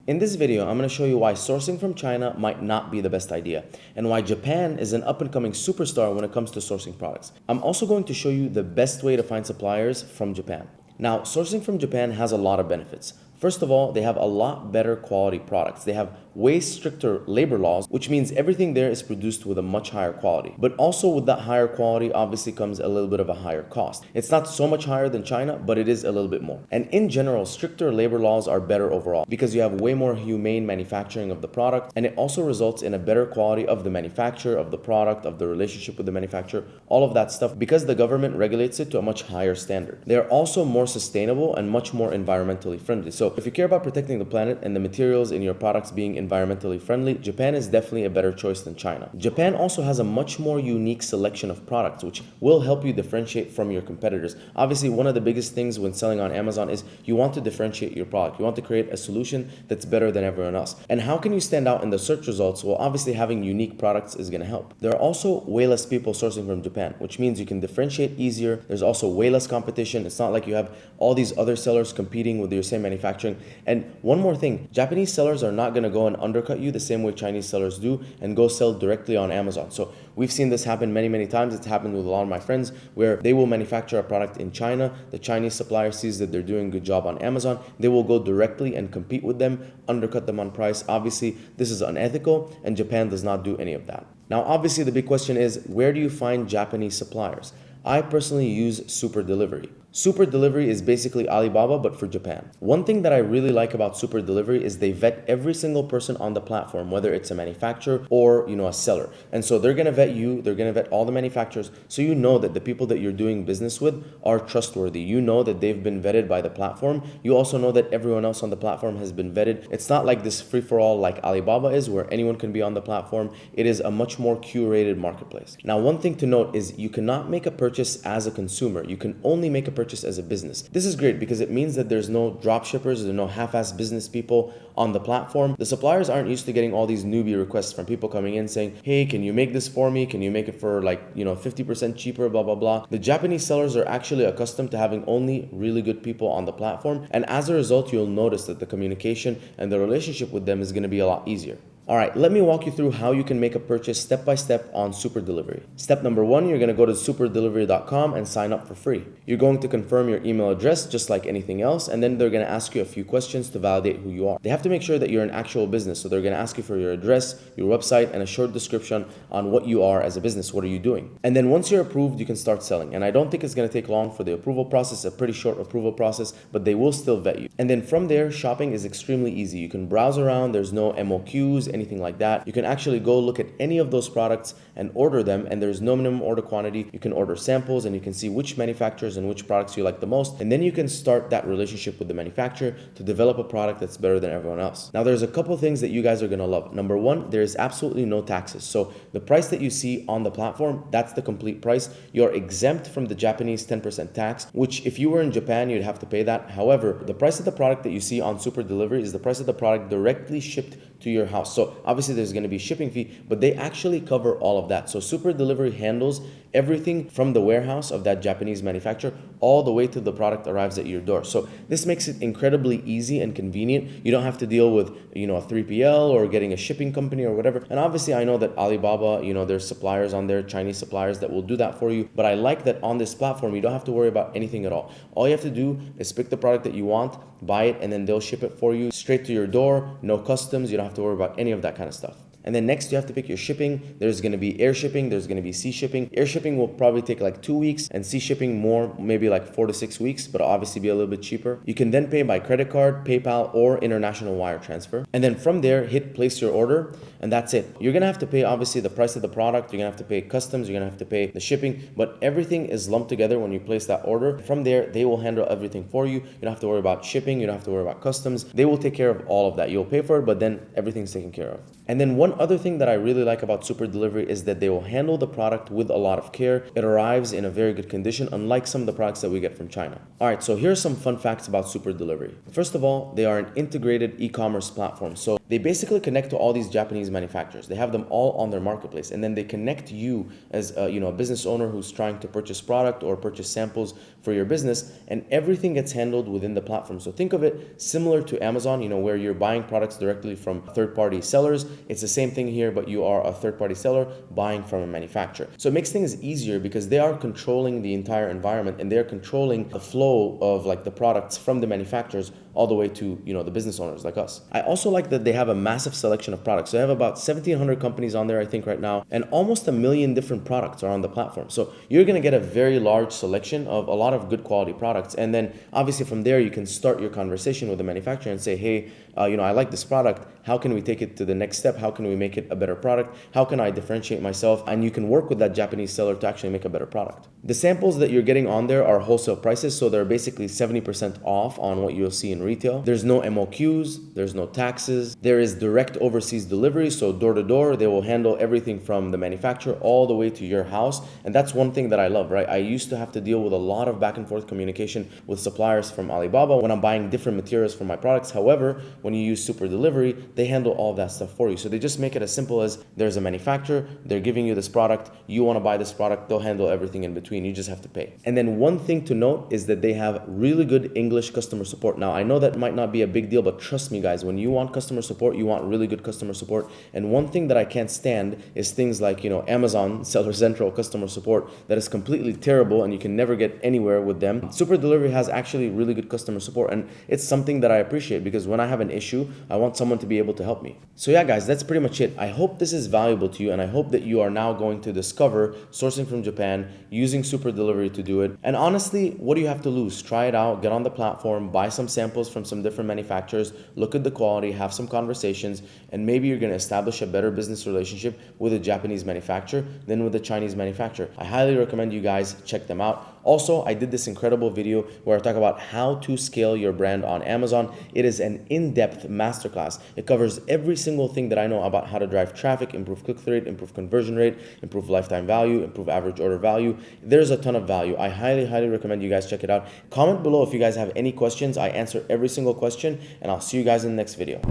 In this video, I'm going to show you why sourcing from China might not be the best idea, and why Japan is an up-and-coming superstar when it comes to sourcing products. I'm also going to show you the best way to find suppliers from Japan. Now, sourcing from Japan has a lot of benefits. First of all, they have a lot better quality products. They have way stricter labor laws, which means everything there is produced with a much higher quality. But also with that higher quality obviously comes a little bit of a higher cost. It's not so much higher than China, but it is a little bit more. And in general, stricter labor laws are better overall because you have way more humane manufacturing of the product, and it also results in a better quality of the manufacture, of the product, of the relationship with the manufacturer, all of that stuff, because the government regulates it to a much higher standard. They're also more sustainable and much more environmentally friendly. So if you care about protecting the planet and the materials in your products being environmentally friendly, Japan is definitely a better choice than China. Japan also has a much more unique selection of products, which will help you differentiate from your competitors. Obviously, one of the biggest things when selling on Amazon is you want to differentiate your product. You want to create a solution that's better than everyone else. And how can you stand out in the search results? Well, obviously having unique products is going to help. There are also way less people sourcing from Japan, which means you can differentiate easier. There's also way less competition. It's not like you have all these other sellers competing with your same manufacturing. And one more thing, Japanese sellers are not going to go and undercut you the same way Chinese sellers do and go sell directly on Amazon. So we've seen this happen many times. It's happened with a lot of my friends where they will manufacture a product in China. The Chinese supplier sees that they're doing a good job on Amazon. They will go directly and compete with them, undercut them on price. Obviously, this is unethical, and Japan does not do any of that. Now, obviously, the big question is, where do you find Japanese suppliers? I personally use Super Delivery. Super Delivery is basically Alibaba, but for Japan. One thing that I really like about Super Delivery is they vet every single person on the platform, whether it's a manufacturer or, a seller. And so they're going to vet you, they're going to vet all the manufacturers, so you know that the people that you're doing business with are trustworthy. You know that they've been vetted by the platform. You also know that everyone else on the platform has been vetted. It's not like this free-for-all like Alibaba is, where anyone can be on the platform. It is a much more curated marketplace. Now, one thing to note is you cannot make a purchase as a consumer. You can only make a purchase as a business. This is great because it means that there's no drop shippers, there's no half-ass business people on the platform. The suppliers aren't used to getting all these newbie requests from people coming in saying, hey, can you make this for me? Can you make it for 50% cheaper, blah, blah, blah. The Japanese sellers are actually accustomed to having only really good people on the platform. And as a result, you'll notice that the communication and the relationship with them is going to be a lot easier. All right, let me walk you through how you can make a purchase step by step on Super Delivery. Step number one, you're going to go to superdelivery.com and sign up for free. You're going to confirm your email address just like anything else, and then they're going to ask you a few questions to validate who you are. They have to make sure that you're an actual business, so they're going to ask you for your address, your website, and a short description on what you are as a business. What are you doing? And then once you're approved, you can start selling. And I don't think it's going to take long for the approval process. It's a pretty short approval process, but they will still vet you. And then from there, shopping is extremely easy. You can browse around. There's no MOQs, anything like that. You can actually go look at any of those products and order them, and there's no minimum order quantity. You can order samples and you can see which manufacturers and which products you like the most, and then you can start that relationship with the manufacturer to develop a product that's better than everyone else. Now, there's a couple things that you guys are going to love. Number one, there's absolutely no taxes. So the price that you see on the platform, that's the complete price. You're exempt from the Japanese 10% tax, which if you were in Japan, you'd have to pay that. However, the price of the product that you see on Super Delivery is the price of the product directly shipped to your house. So obviously there's going to be shipping fee, but they actually cover all of that. So Super Delivery handles everything from the warehouse of that Japanese manufacturer all the way to the product arrives at your door. So this makes it incredibly easy and convenient. You don't have to deal with, a 3PL or getting a shipping company or whatever. And obviously I know that Alibaba, there's suppliers on there, Chinese suppliers that will do that for you. But I like that on this platform, you don't have to worry about anything at all. All you have to do is pick the product that you want, buy it, and then they'll ship it for you straight to your door. No customs. You don't have to worry about any of that kind of stuff. And then next you have to pick your shipping. There's going to be air shipping, there's going to be sea shipping. Air shipping will probably take like 2 weeks, and sea shipping more, maybe like 4 to 6 weeks, but obviously be a little bit cheaper. You can then pay by credit card, PayPal, or international wire transfer. And then from there, hit place your order, and that's it. You're going to have to pay obviously the price of the product, you're going to have to pay customs, you're going to have to pay the shipping, but everything is lumped together when you place that order. From there, they will handle everything for you. You don't have to worry about shipping, you don't have to worry about customs. They will take care of all of that. You'll pay for it, but then everything's taken care of. And then one other thing that I really like about Super Delivery is that they will handle the product with a lot of care. It arrives in a very good condition, unlike some of the products that we get from China. All right, so here's some fun facts about Super Delivery. First of all, they are an integrated e-commerce platform. So They basically connect to all these Japanese manufacturers. They have them all on their marketplace, and then they connect you as a business owner who's trying to purchase product or purchase samples for your business, and everything gets handled within the platform. So think of it similar to Amazon, where you're buying products directly from third-party sellers. It's the same thing here, but you are a third-party seller buying from a manufacturer. So it makes things easier because they are controlling the entire environment, and they're controlling the flow of like the products from the manufacturers all the way to the business owners like us. I also like that they have a massive selection of products. So they have about 1,700 companies on there, I think, right now, and almost 1 million different products are on the platform. So you're going to get a very large selection of a lot of good quality products, and then obviously from there you can start your conversation with the manufacturer and say, hey, I like this product. How can we take it to the next step? How can we make it a better product? How can I differentiate myself? And you can work with that Japanese seller to actually make a better product. The samples that you're getting on there are wholesale prices, so they're basically 70% off on what you'll see in retail. There's no MOQs, there's no taxes. There is direct overseas delivery, so door to door. They will handle everything from the manufacturer all the way to your house. And that's one thing that I love, right? I used to have to deal with a lot of back and forth communication with suppliers from Alibaba when I'm buying different materials for my products. However, when you use Super Delivery, they handle all of that stuff for you. So they just make it as simple as there's a manufacturer, they're giving you this product, you want to buy this product, they'll handle everything in between. You just have to pay. And then one thing to note is that they have really good English customer support. Now, I know that might not be a big deal, but trust me, guys, when you want customer support, you want really good customer support. And one thing that I can't stand is things like, Amazon Seller Central customer support that is completely terrible and you can never get anywhere with them. Super Delivery has actually really good customer support, and it's something that I appreciate because when I have an issue, I want someone to be able to help me. So yeah, guys, that's pretty much it. I hope this is valuable to you, and I hope that you are now going to discover sourcing from Japan, using Super Delivery to do it. And honestly, what do you have to lose? Try it out, get on the platform, buy some samples from some different manufacturers, look at the quality, have some conversations, and maybe you're going to establish a better business relationship with a Japanese manufacturer than with a Chinese manufacturer. I highly recommend you guys check them out. Also, I did this incredible video where I talk about how to scale your brand on Amazon. It is an in-depth masterclass. It covers every single thing that I know about how to drive traffic, improve click-through rate, improve conversion rate, improve lifetime value, improve average order value. There's a ton of value. I highly, highly recommend you guys check it out. Comment below if you guys have any questions. I answer every single question, and I'll see you guys in the next video.